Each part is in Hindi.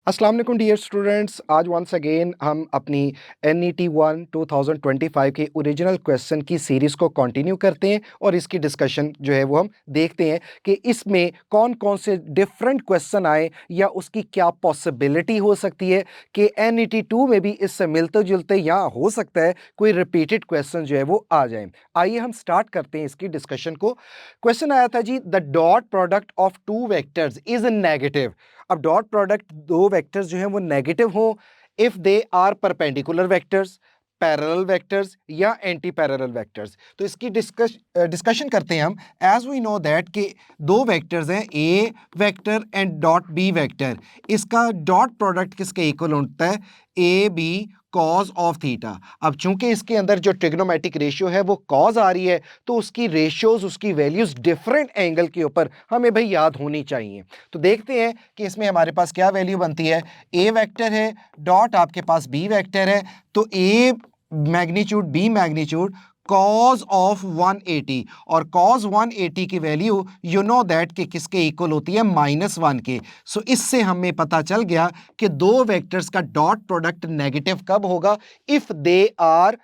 अस्सलाम वालेकुम डियर स्टूडेंट्स। आज वंस अगेन हम अपनी NET 1 2025 के ओरिजिनल क्वेश्चन की सीरीज़ को कंटिन्यू करते हैं और इसकी डिस्कशन जो है वो हम देखते हैं कि इसमें कौन-कौन से डिफरेंट क्वेश्चन आए या उसकी क्या पॉसिबिलिटी हो सकती है कि NET 2 में भी इससे मिलते-जुलते या हो सकता है कोई रिपीटेड क्वेश्चन जो है वो आ जाएँ। आइए हम स्टार्ट करते हैं इसकी डिस्कशन को। क्वेश्चन आया था जी, the dot product of two vectors is negative. अब डॉट प्रोडक्ट दो वेक्टर्स जो हैं वो नेगेटिव हो if they are perpendicular vectors, parallel vectors या एंटी पैरेलल वेक्टर्स। तो इसकी डिस्कशन करते हैं हम। एज वी नो दैट कि दो वेक्टर्स हैं, A vector and dot B vector. इसका डॉट प्रोडक्ट किसके इक्वल होता है? A B cos of theta. अब चूंकि इसके अंदर जो ट्रिग्नोमेट्रिक रेशियो है वो कॉज आ रही है, तो उसकी रेशियोज, उसकी वैल्यूज डिफरेंट एंगल के ऊपर हमें भाई याद होनी चाहिए। तो देखते हैं कि इसमें हमारे पास क्या वैल्यू बनती है। ए वेक्टर है, डॉट आपके पास बी वेक्टर है, तो A magnitude B magnitude cos of 180, और cos 180 की वैल्यू यू नो दैट कि किसके इक्वल होती है? -1 के। सो इससे हमें पता चल गया कि दो वेक्टर्स का डॉट प्रोडक्ट नेगेटिव कब होगा? If they are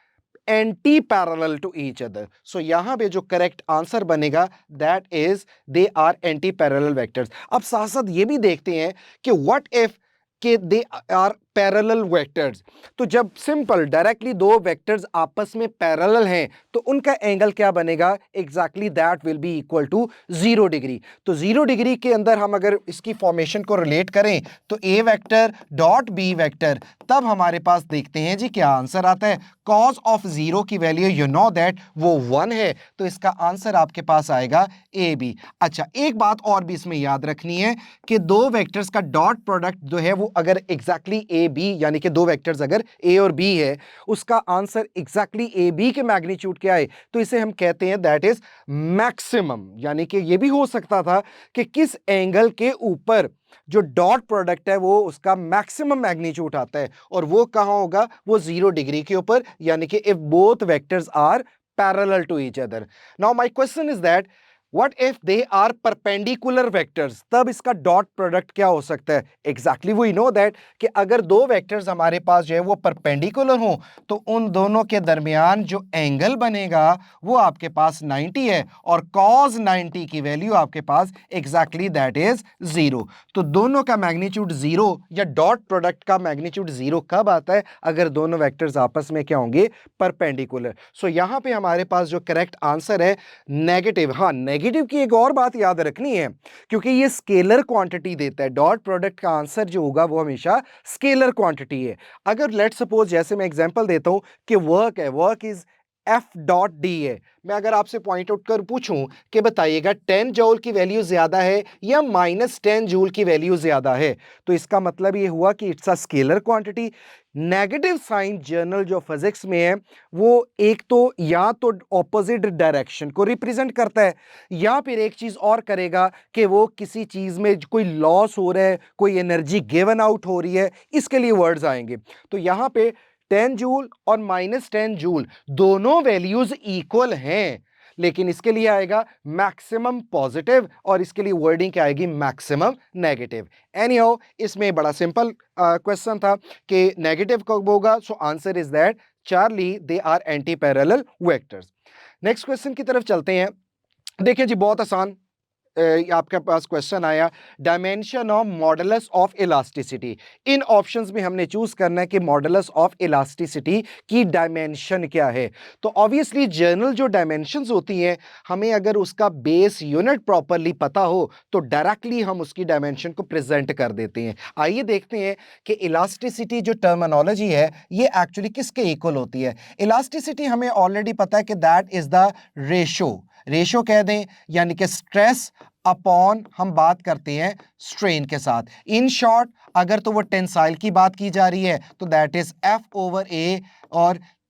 anti parallel to each other. So यहां पे जो करेक्ट आंसर बनेगा that is they are anti parallel vectors. अब साथ साथ ये भी देखते हैं कि व्हाट इफ कि दे आर पैरेलल वेक्टर्स। तो जब सिंपल डायरेक्टली दो वेक्टर्स आपस में पैरेलल हैं तो उनका एंगल क्या बनेगा? Exactly that will be equal to 0 degree. तो 0 डिग्री के अंदर हम अगर इसकी फॉर्मेशन को रिलेट करें तो ए वेक्टर डॉट बी वेक्टर, तब हमारे पास देखते हैं जी क्या आंसर आता है। कॉज ऑफ 0 की वैल्यू यू नो दैट वो 1 है, तो इसका आंसर आपके पास आएगा ए बी। अच्छा, एक बात और भी इसमें याद रखनी है कि दो वेक्टर्स का डॉट प्रोडक्ट जो है वो अगर एग्जैक्टली ए बी, यानी कि दो वेक्टर्स अगर ए और बी है, उसका आंसर एग्जैक्टली ए बी के मैग्नीट्यूड क्या है, तो इसे हम कहते हैं दैट इज मैक्सिमम। यानी कि ये भी हो सकता था कि किस एंगल के ऊपर जो डॉट प्रोडक्ट है वो उसका मैक्सिमम मैग्नीट्यूड आता है, और वो कहां होगा? वो 0 डिग्री के ऊपर, यानी कि if both vectors are parallel to each other. Now my question is that what if they are perpendicular vectors? तब इसका डॉट प्रोडक्ट क्या हो सकता है? एग्जैक्टली वी नो दैट कि अगर दो वेक्टर्स हमारे पास जो है वो परपेंडिकुलर हो तो उन दोनों के दरमियान जो एंगल बनेगा वो आपके पास 90 है, और cos 90 की वैल्यू आपके पास एग्जैक्टली दैट इज 0। तो दोनों का मैग्नीट्यूड 0 या डॉट प्रोडक्ट का मैग्नीट्यूड 0 कब आता है? अगर दोनों वेक्टर्स आपस में क्या होंगे? परपेंडिकुलर। सो यहां पे हमारे पास जो करेक्ट आंसर है नेगेटिव। हाँ, नेगेटिव की एक और बात याद रखनी है, क्योंकि ये स्केलर क्वांटिटी देता है। डॉट प्रोडक्ट का आंसर जो होगा वो हमेशा स्केलर क्वांटिटी है। अगर लेट सपोज, जैसे मैं एग्जांपल देता हूं कि वर्क है, work is F dot D है, मैं अगर आपसे पॉइंट आउट कर पूछूं कि बताइएगा 10 जूल की वैल्यू ज्यादा है या -10 जूल की वैल्यू ज्यादा है, तो इसका मतलब ये हुआ कि it's a scalar quantity. Negative sign general जो फिजिक्स में है वो एक तो या तो ऑपोजिट डायरेक्शन को रिप्रेजेंट करता है, या फिर एक चीज और करेगा कि वो किसी चीज में कोई लॉस हो रहा है, कोई एनर्जी गिवन आउट हो रही है, इसके लिए वर्ड्स आएंगे। तो यहां पे 10 जूल और -10 जूल दोनों वैल्यूज इक्वल हैं, लेकिन इसके लिए आएगा मैक्सिमम पॉजिटिव और इसके लिए वर्डिंग क्या आएगी? Maximum negative. एनीहाउ, इसमें बड़ा सिंपल क्वेश्चन था कि नेगेटिव कब होगा। So answer is that Charlie they are anti parallel vectors. Next question की तरफ चलते हैं। देखिए जी, बहुत आसान आपके पास क्वेश्चन आया, dimension of modulus of elasticity. इन ऑप्शंस में हमने चूज करना है कि मॉडुलस ऑफ इलास्टिसिटी की डायमेंशन क्या है। तो ऑब्वियसली जर्नल जो डायमेंशंस होती हैं, हमें अगर उसका बेस यूनिट प्रॉपरली पता हो तो डायरेक्टली हम उसकी डायमेंशन को प्रेजेंट कर देते हैं। आइए देखते हैं कि इलास्टिसिटी जो टर्मिनोलॉजी है ये एक्चुअली किसके इक्वल होती है। इलास्टिसिटी हमें ऑलरेडी पता है कि दैट इज द रेशो कह दें, यानी कि स्ट्रेस अपॉन हम बात करते हैं स्ट्रेन के साथ। इन शॉर्ट, अगर तो वो टेंसाइल की बात की जा रही है तो दैट इज F/A, और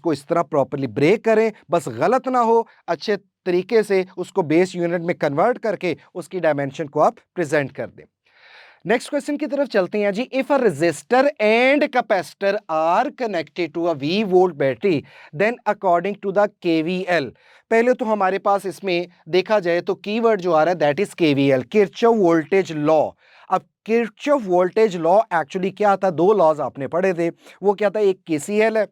इसको इस तरह प्रॉपर्ली ब्रेक करें, बस गलत ना हो, अच्छे तरीके से उसको बेस यूनिट में कन्वर्ट करके उसकी डायमेंशन को आप प्रेजेंट कर दें। नेक्स्ट क्वेश्चन की तरफ चलते हैं जी। If a resistor and capacitor are connected to a V volt battery then according to the KVL. पहले तो हमारे पास इसमें देखा जाए तो कीवर्ड जो आ रहा है that is KVL, Kirchhoff voltage law. अब किरचॉफ वोल्टेज लॉ एक्चुअली क्या था, दो लॉज आपने पढ़े थे, वो क्या था, एक केसीएल है,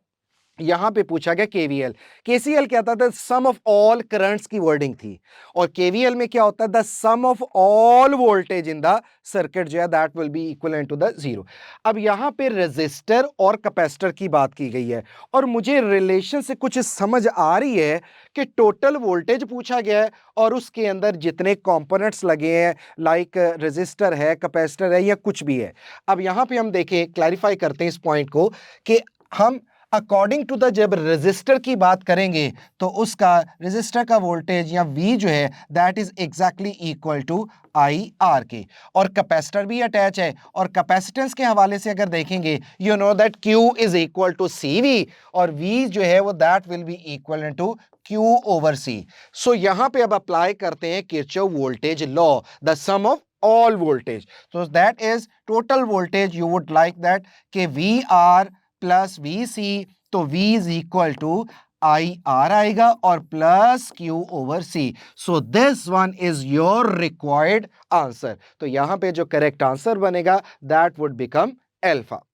यहां पे पूछा गया केवीएल। केसीएल क्या था, the sum of all currents की वर्डिंग थी, और केवीएल में क्या होता है, the sum of all voltage in the circuit जो है that will be equivalent to the zero. अब यहां पे रेजिस्टर और कैपेसिटर की बात की गई है, और मुझे रिलेशन से कुछ समझ आ रही है कि टोटल वोल्टेज पूछा गया है और उसके अंदर जितने कंपोनेंट्स लगे हैं, लाइक रेजिस्टर है, कैपेसिटर है, या कुछ भी है। अब यहां पे हम देखें, क्लैरिफाई करते हैं इस पॉइंट को कि हम अकॉर्डिंग टू द जब रेजिस्टर की बात करेंगे तो उसका रेजिस्टर का वोल्टेज या V जो है that is exactly equal to IR के, और कैपेसिटर भी अटैच है, और कैपेसिटेंस के हवाले से अगर देखेंगे you know that Q is equal to CV, और V जो है वो that will be equal to Q over C। सो यहां पे अब अप्लाई करते हैं Kirchhoff voltage law, the sum of all voltage, so that is total voltage, you would like that कि VR प्लस VC, तो V is equal to IR आएगा और plus Q over C। So this one is your required answer. तो यहां पे जो करेक्ट आंसर बनेगा that would become alpha.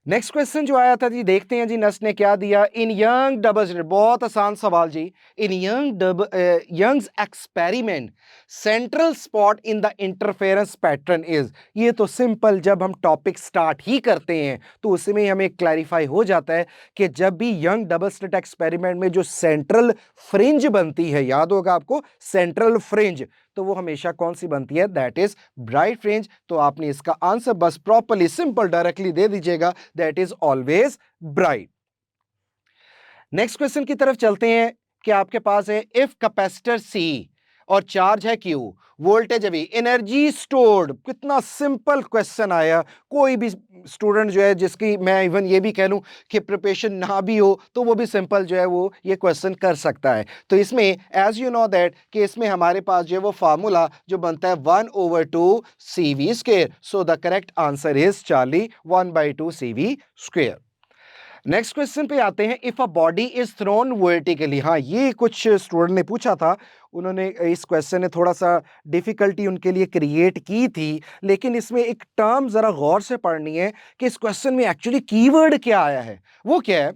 Next question जो आया था जी, देखते हैं जी नस ने क्या दिया। इन यंग डबल स्लिट, बहुत आसान सवाल जी। In Young's experiment central spot in the interference pattern is. ये तो सिंपल, जब हम टॉपिक स्टार्ट ही करते हैं तो उसमें हमें क्लैरिफाई हो जाता है कि जब भी यंग डबल स्लिट एक्सपेरिमेंट में जो सेंट्रल फ्रिंज बनती है, याद होगा आपको सेंट्रल फ्रिंज, तो वो हमेशा कौन सी बनती है, दैट इज ब्राइट फ्रिंज। तो आपने इसका आंसर बस प्रॉपर्ली सिंपल डायरेक्टली दे दीजिएगा, that is always bright. Next question की तरफ चलते हैं कि आपके पास है इफ कैपेसिटर C और चार्ज है Q, वोल्टेज अभी, एनर्जी स्टोर्ड। कितना सिंपल क्वेश्चन आया, कोई भी स्टूडेंट जो है जिसकी मैं इवन ये भी कह लूं कि प्रिपरेशन ना भी हो तो वो भी सिंपल जो है वो ये क्वेश्चन कर सकता है। तो इसमें एज यू नो दैट कि इसमें हमारे पास जो है वो फार्मूला जो बनता है 1/2 CV square. So the correct answer is Charlie 1/2 CV square. Next question पे आते हैं। If a body is thrown vertically, हाँ ये कुछ स्टूडेंट ने पूछा था, उन्होंने इस क्वेश्चन ने थोड़ा सा डिफिकल्टी उनके लिए क्रिएट की थी, लेकिन इसमें एक टर्म जरा गौर से पढ़नी है कि इस क्वेश्चन में एक्चुअली कीवर्ड क्या आया है। वो क्या है?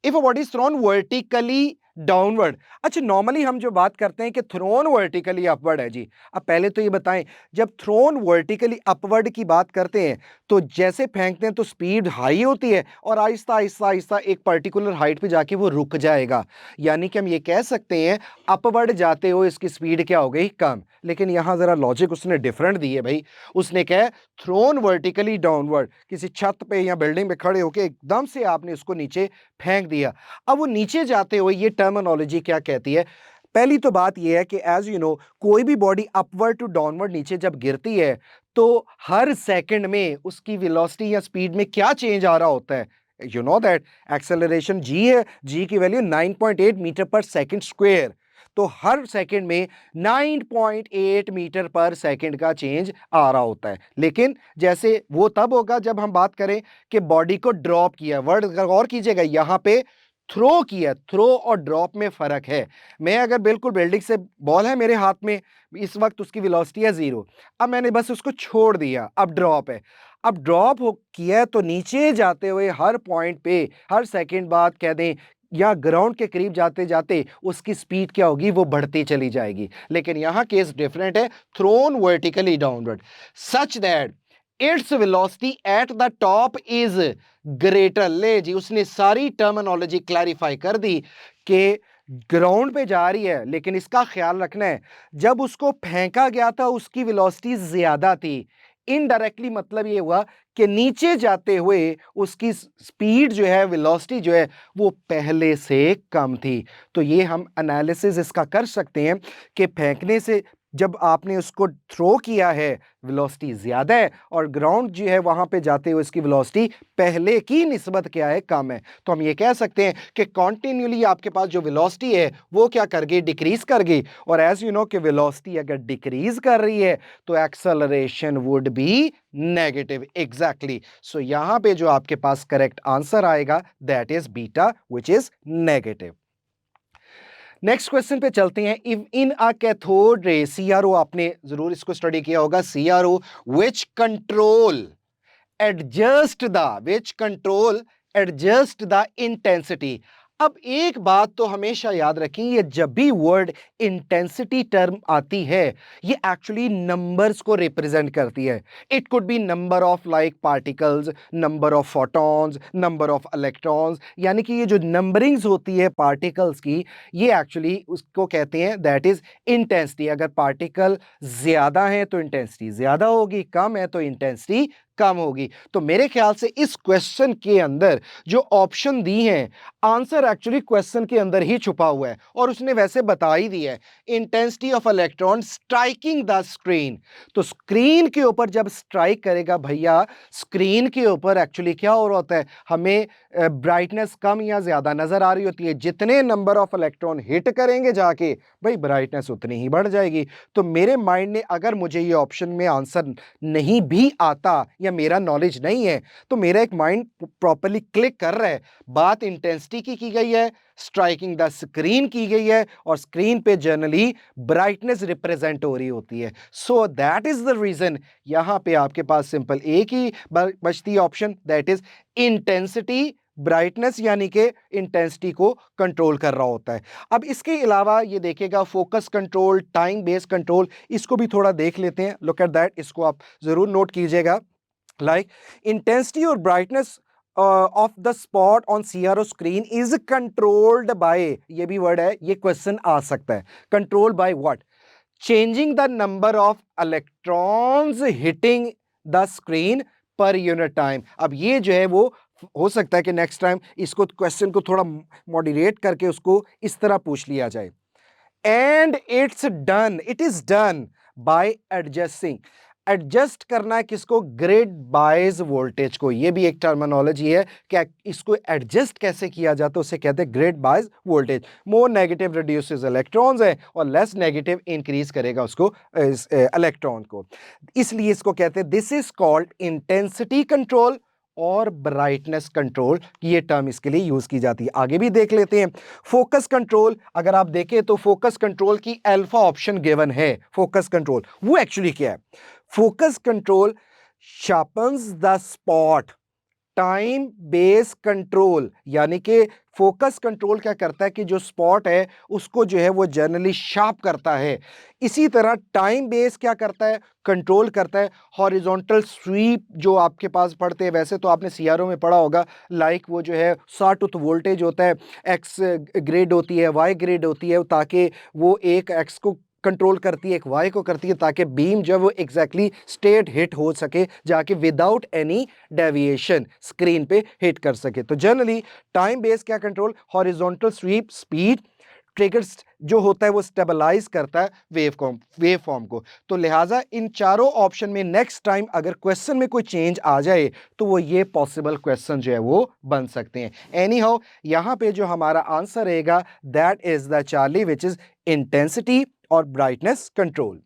If a body is thrown vertically downward. अच्छा, नॉर्मली हम जो बात करते हैं कि थ्रोन वर्टिकली अपवर्ड है जी। अब पहले तो ये बताएं, जब थ्रोन वर्टिकली अपवर्ड की बात करते हैं तो जैसे फेंकते हैं तो स्पीड हाई होती है और आहिस्ता आहिस्ता आहिस्ता एक पर्टिकुलर हाइट पे जाके वो रुक जाएगा। यानी कि हम ये कह सकते हैं अपवर्ड जाते हो इसकी स्पीड क्या हो गई? कम। लेकिन यहां जरा लॉजिक उसने डिफरेंट दी है भाई। उसने कहा थ्रोन वर्टिकली डाउनवर्ड, किसी छत पे या बिल्डिंग पे खड़े होके एकदम से आपने उसको नीचे फेंक दिया। अब वो नीचे जाते हुए ये टर्मिनोलॉजी क्या कहती है? पहली तो बात ये है कि एज यू नो, कोई भी बॉडी अपवर्ड टू डाउनवर्ड नीचे जब गिरती है तो हर सेकंड में उसकी वेलोसिटी या स्पीड में क्या चेंज आ रहा होता है? यू नो दैट एक्सेलरेशन जी है, जी की वैल्यू 9.8 मीटर पर सेकंड स्क्वायर। तो हर सेकंड में 9.8 मीटर पर सेकंड का चेंज आ रहा होता है। लेकिन जैसे वो तब होगा जब हम बात करें कि बॉडी को ड्रॉप किया। वर्ड गौर कीजिएगा, यहां पे थ्रो किया। थ्रो और ड्रॉप में फर्क है। मैं अगर बिल्कुल बिल्डिंग से, बॉल है मेरे हाथ में इस वक्त, उसकी वेलोसिटी है 0, अब मैंने बस उसको छोड़ दिया, अब ड्रॉप है। अब ड्रॉप हो किया तो नीचे जाते हुए हर पॉइंट पे हर सेकंड बाद कह दें या ग्राउंड के करीब जाते जाते उसकी स्पीड क्या होगी? वो बढ़ती चली जाएगी। लेकिन यहां केस डिफरेंट है, thrown vertically downward such that its velocity at the top is greater. ले जी, उसने सारी टर्मिनोलॉजी क्लैरिफाई कर दी कि ग्राउंड पे जा रही है, लेकिन इसका ख्याल रखना है जब उसको फेंका गया था उसकी वेलोसिटी ज्यादा थी। इनडायरेक्टली मतलब ये हुआ कि नीचे जाते हुए उसकी स्पीड जो है, वेलोसिटी जो है, वो पहले से कम थी। तो ये हम एनालिसिस इसका कर सकते हैं कि फेंकने से जब आपने उसको थ्रो किया है वेलोसिटी ज्यादा है और ग्राउंड जो है वहां पे जाते हुए इसकी वेलोसिटी पहले की निस्बत क्या है? कम है। तो हम ये कह सकते हैं कि कॉन्टिन्यूली आपके पास जो वेलोसिटी है वो क्या कर गई? डिक्रीज कर गई। और एज यू नो कि वेलोसिटी अगर डिक्रीज कर रही है तो acceleration would be negative. Exactly. So यहां पे जो आपके पास करेक्ट आंसर आएगा that is beta, which is negative. Next question पे चलते हैं। If in a cathode ray, CRO आपने जरूर इसको स्टडी किया होगा, CRO which control adjust the intensity. अब एक बात तो हमेशा याद रखें, ये जब भी वर्ड इंटेंसिटी टर्म आती है ये एक्चुअली नंबर्स को रिप्रेजेंट करती है। It could be number of like particles, number of photons, number of electrons. यानी कि ये जो नंबरिंग्स होती है पार्टिकल्स की, ये एक्चुअली उसको कहते हैं दैट इज इंटेंसिटी। अगर पार्टिकल ज्यादा है तो इंटेंसिटी ज्यादा होगी, कम है तो इंटेंसिटी कम होगी। तो मेरे ख्याल से इस क्वेश्चन के अंदर जो ऑप्शन दी हैं, आंसर एक्चुअली क्वेश्चन के अंदर ही छुपा हुआ है और उसने वैसे बता ही दिया है। Intensity of electron striking the screen. तो स्क्रीन के ऊपर जब स्ट्राइक करेगा भैया, स्क्रीन के ऊपर एक्चुअली क्या हो रहा होता है? हमें ब्राइटनेस कम या ज्यादा नजर आ रही होती है। जितने नंबर ऑफ इलेक्ट्रॉन हिट करेंगे जाके, भाई ब्राइटनेस उतनी ही बढ़ जाएगी। तो मेरे माइंड ने, अगर मुझे ये ऑप्शन में आंसर नहीं भी आता या मेरा नॉलेज नहीं है, तो मेरा एक माइंड प्रॉपर्ली क्लिक कर रहा है। बात इंटेंसिटी की गई है, स्ट्राइकिंग द स्क्रीन की गई है और स्क्रीन पे जनरली ब्राइटनेस रिप्रेजेंट हो रही होती है। So that is the reason यहां पे आपके पास सिंपल एक ही बचती option, that is intensity. Brightness यानी कि इंटेंसिटी को कंट्रोल कर रहा होता है। अब इसके अलावा ये देखेगा focus control, time based control, इसको भी थोड़ा देख लेते हैं। लुक एट दैट, इसको आप जरूर नोट कीजिएगा। लाइक इंटेंसिटी और brightness of the spot on CRO screen is controlled by, ये भी वर्ड है, ये क्वेश्चन आ सकता है। Control by what? Changing the number of electrons hitting the screen per unit time. अब ये जो है वो हो सकता है कि नेक्स्ट टाइम इसको क्वेश्चन को थोड़ा मॉडरेट करके उसको इस तरह पूछ लिया जाए। And it is done by adjusting. Adjust करना है किसको? ग्रिड बायस वोल्टेज को। ये भी एक टर्मिनोलॉजी है कि इसको एडजस्ट कैसे किया जाता है, उसे कहते हैं grid bias voltage. More negative reduces electrons है और लेस नेगेटिव इंक्रीज करेगा उसको इलेक्ट्रॉन को। इसलिए इसको कहते हैं this is called intensity control और ब्राइटनेस कंट्रोल की ये टर्म इसके लिए यूज की जाती है। आगे भी देख लेते हैं। फोकस कंट्रोल, अगर आप देखें तो फोकस कंट्रोल की अल्फा ऑप्शन गिवन है। फोकस कंट्रोल वो एक्चुअली क्या है? Focus control sharpens the spot. Time base control, यानी कि फोकस कंट्रोल क्या करता है कि जो स्पॉट है उसको जो है वो जनरली शार्प करता है। इसी तरह टाइम बेस क्या करता है? कंट्रोल करता है हॉरिजॉन्टल स्वीप। जो आपके पास पढ़ते हैं, वैसे तो आपने सीआरओ में पढ़ा होगा, लाइक वो जो है सॉटूथ वोल्टेज होता है, एक्स ग्रिड होती है, वाई ग्रिड होती है, ताकि वो एक एक्स को कंट्रोल करती है, एक वाई को करती है, ताकि बीम जब वो एग्जैक्टली स्ट्रेट हिट हो सके, जाके विदाउट एनी डेविएशन स्क्रीन पे हिट कर सके। तो जनरली टाइम बेस क्या control? Horizontal sweep, speed, triggers जो होता है वो स्टेबलाइज करता है वेव फॉर्म को। तो लिहाजा इन चारों ऑप्शन में नेक्स्ट टाइम अगर क्वेश्चन में कोई चेंज आ जाए तो वो ये पॉसिबल क्वेश्चन जो है वो बन सकते हैं। एनी हाउ, यहां पे जो हमारा आंसर रहेगा that is the Charlie, which is intensity और ब्राइटनेस कंट्रोल।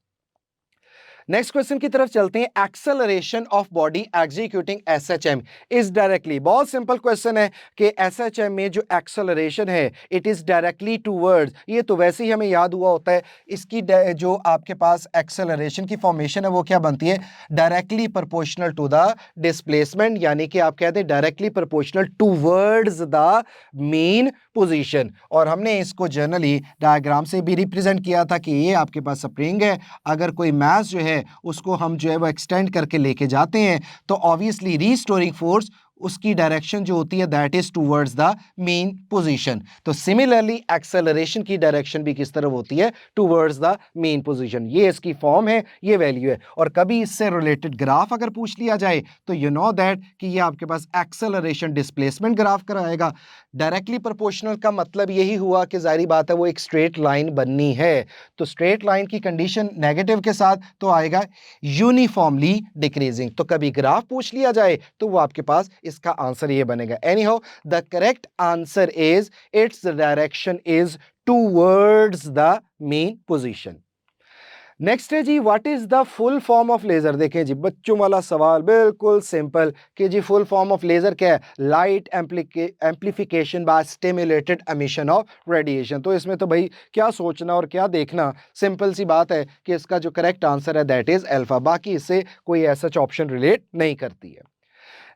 नेक्स्ट क्वेश्चन की तरफ चलते हैं। Acceleration of body executing SHM is directly, बहुत सिंपल क्वेश्चन है कि एसएचएम में जो एक्सेलरेशन है इट इज डायरेक्टली टूवर्ड्स, ये तो वैसे ही हमें याद हुआ होता है, इसकी जो आपके पास एक्सेलरेशन की फॉर्मेशन है वो क्या बनती है? Directly proportional to the displacement, यानी कि आप कहते हैं directly proportional towards the mean position. और हमने इसको जनरली डायग्राम से भी रिप्रेजेंट किया था कि ये आपके पास स्प्रिंग है, अगर कोई मास जो है उसको हम जो है वो एक्सटेंड करके लेके जाते हैं तो ऑब्वियसली रीस्टोरिंग फोर्स उसकी डायरेक्शन जो होती है that is towards the mean position. तो सिमिलरली एक्सेलरेशन की डायरेक्शन भी किस तरफ होती है? Towards the mean position. ये इसकी फॉर्म है, ये वैल्यू है। और कभी इससे रिलेटेड ग्राफ अगर पूछ लिया जाए तो यू नो दैट कि ये आपके पास एक्सेलरेशन डिस्प्लेसमेंट ग्राफ कराएगा। डायरेक्टली प्रोपोर्शनल का मतलब यही हुआ कि जाहिर बात है वो एक स्ट्रेट लाइन बननी है। तो स्ट्रेट लाइन की कंडीशन नेगेटिव के साथ तो आएगा यूनिफॉर्मली डिक्रीजिंग। तो कभी ग्राफ पूछ लिया जाए तो वो आपके पास इसका आंसर ये बनेगा। Anyhow, the correct answer is its direction is towards the mean position. Next है जी, what is the full form of laser? देखें जी, बच्चों वाला सवाल बिल्कुल सिंपल कि जी फुल फॉर्म ऑफ लेजर क्या है? Light amplification by stimulated emission of radiation. तो इसमें तो भाई क्या सोचना और क्या देखना, सिंपल सी बात है कि इसका जो करेक्ट आंसर है दैट इज अल्फा। बाकी इससे कोई ऐसा ऑप्शन रिलेट नहीं करती है।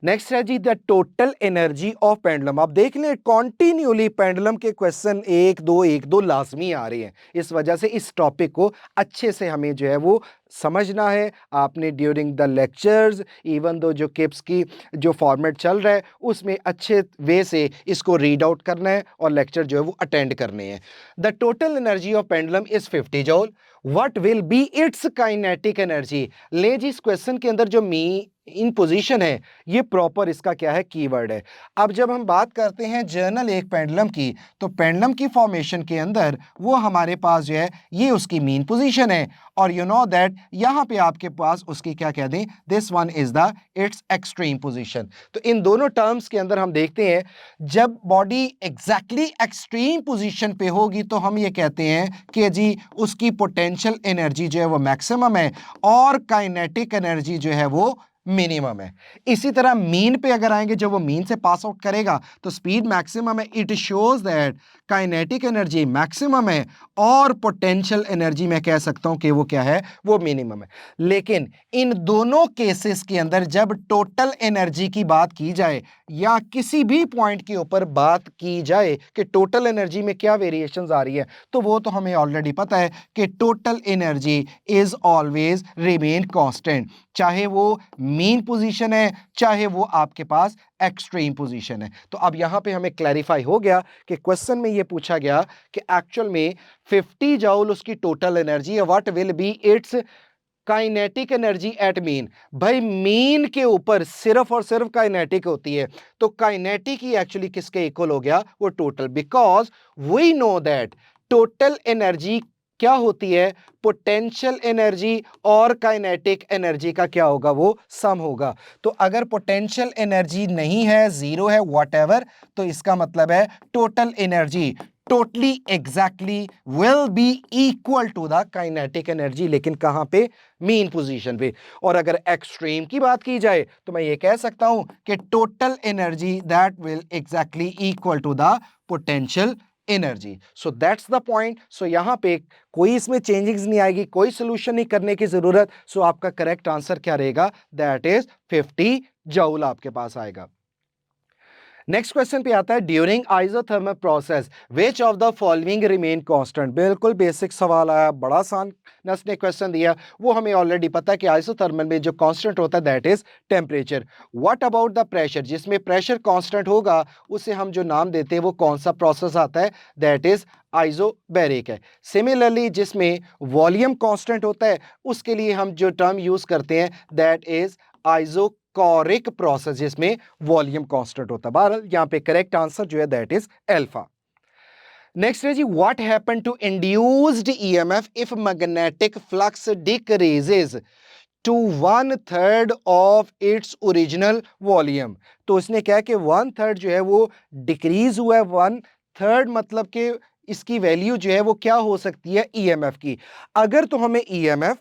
नेक्स्ट है जी, the total energy of pendulum. आप देख लें कॉन्टिन्यूली पेंडुलम के क्वेश्चन एक दो लाजमी आ रहे हैं। इस वजह से इस टॉपिक को अच्छे से हमें जो है वो समझना है। आपने during the lectures even though जो किप्स की जो फॉर्मेट चल रहा है उसमें अच्छे वे से इसको रीड आउट करना है और लेक्चर जो है वो अटेंड करने हैं। The total energy of pendulum is 50 joule. What will be its kinetic energy? ले जी, इस क्वेश्चन के अंदर जो मी इन पोजीशन है ये प्रॉपर इसका क्या है? कीवर्ड है। अब जब हम बात करते हैं जर्नल एक पेंडुलम की, तो पेंडुलम की फॉर्मेशन के अंदर वो हमारे पास जो है ये उसकी मीन पोजीशन है। और यू नो दैट यहां पे आपके पास उसकी क्या कह दें, this one is the it's extreme position. तो इन दोनों टर्म्स के अंदर हम देखते हैं जब बॉडी एग्जैक्टली एक्सट्रीम पोजीशन पे होगी तो हम ये कहते हैं कि जी उसकी पोटेंशियल एनर्जी जो है वो मैक्सिमम है और काइनेटिक एनर्जी जो है वो मिनिमम है। इसी तरह मीन पे अगर आएंगे, जब वो मीन से पास आउट करेगा तो स्पीड मैक्सिमम है। It shows that kinetic energy maximum है और पोटेंशियल एनर्जी मैं कह सकता हूं कि वो क्या है? वो मिनिमम है। लेकिन इन दोनों केसेस के अंदर जब टोटल एनर्जी की बात की जाए या किसी भी पॉइंट के ऊपर बात की जाए कि टोटल एनर्जी में क्या वेरिएशंस आ रही है, तो वो तो हमें ऑलरेडी पता है कि total energy is always remain constant, चाहे वो मीन पोजीशन है चाहे वो आपके पास एक्सट्रीम पोजीशन है। तो अब यहां पे हमें क्लैरिफाई हो गया कि क्वेश्चन में ये पूछा गया कि एक्चुअल में 50 जूल उसकी टोटल एनर्जी है। What will be its kinetic energy at mean? भाई मीन के ऊपर सिर्फ और सिर्फ काइनेटिक होती है, तो काइनेटिक ही एक्चुअली किसके इक्वल हो गया? वो total. Because we know that total energy क्या होती है? पोटेंशियल एनर्जी और काइनेटिक एनर्जी का क्या होगा? वो सम होगा। तो अगर पोटेंशियल एनर्जी नहीं है, जीरो है, व्हाटएवर, तो इसका मतलब है total energy totally exactly will be equal to the kinetic energy, लेकिन कहां पे? मीन पोजीशन पे। और अगर एक्सट्रीम की बात की जाए तो मैं ये कह सकता हूं कि total energy that will exactly equal to the potential energy. So that's the point. So यहां पे कोई इसमें चेंजिंग्स नहीं आएगी, कोई सोल्यूशन नहीं करने की जरूरत। सो आपका करेक्ट आंसर क्या रहेगा? दैट इज 50 जूल आपके पास आएगा। नेक्स्ट क्वेश्चन पे आता है, during isothermal process which of the following remain constant. बिल्कुल बेसिक सवाल आया, बड़ा आसान नस ने क्वेश्चन दिया। वो हमें ऑलरेडी पता है कि आइसोथर्मल में जो कांस्टेंट होता है that is temperature. What about the pressure? जिसमें प्रेशर कांस्टेंट होगा उसे हम जो नाम देते हैं वो कौन सा प्रोसेस आता है? दैट इज आइसोबैरिक है। सिमिलरली जिसमें वॉल्यूम कांस्टेंट होता है उसके लिए हम जो टर्म यूज करते हैं दैट इज आइसोकोरिक प्रोसेस, जिसमें वॉल्यूम कांस्टेंट होता है। बहरहाल यहां पे करेक्ट आंसर जो है दैट इज अल्फा। नेक्स्ट है जी, what happen to induced EMF if magnetic flux decreases to 1/3 of its original volume. तो इसने क्या है कि 1/3 जो है वो डिक्रीज हुआ है। 1/3 मतलब कि इसकी वैल्यू जो है वो क्या हो सकती है? ईएमएफ की। अगर तो हमें ईएमएफ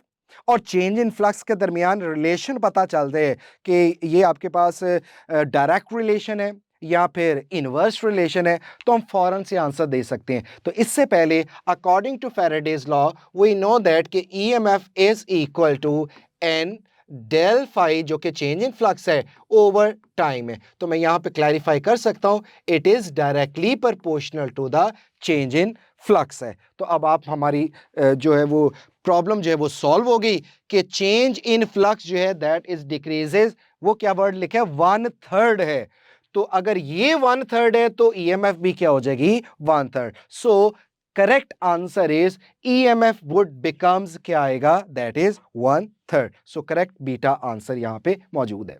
और चेंज इन फ्लक्स के दरमियान रिलेशन पता चल जाए कि ये आपके पास डायरेक्ट रिलेशन है या फिर इनवर्स रिलेशन है, तो हम फौरन से आंसर दे सकते हैं। तो इससे पहले according to Faraday's law we know that कि EMF is equal to N del phi, जो कि चेंज इन फ्लक्स है, ओवर टाइम है। तो मैं यहां पे क्लैरिफाई कर सकता हूं, it is directly proportional to the change in flux है। तो अब आप हमारी जो है वो प्रॉब्लम जो है वो सॉल्व हो गई कि चेंज इन फ्लक्स जो है दैट इज डिक्रीजेस। वो क्या वर्ड लिखा है? 1/3 है। तो अगर ये 1/3 है तो ईएमएफ भी क्या हो जाएगी? 1/3। So correct answer is EMF would becomes क्या आएगा? That is 1/3। So correct beta answer यहां पे मौजूद है।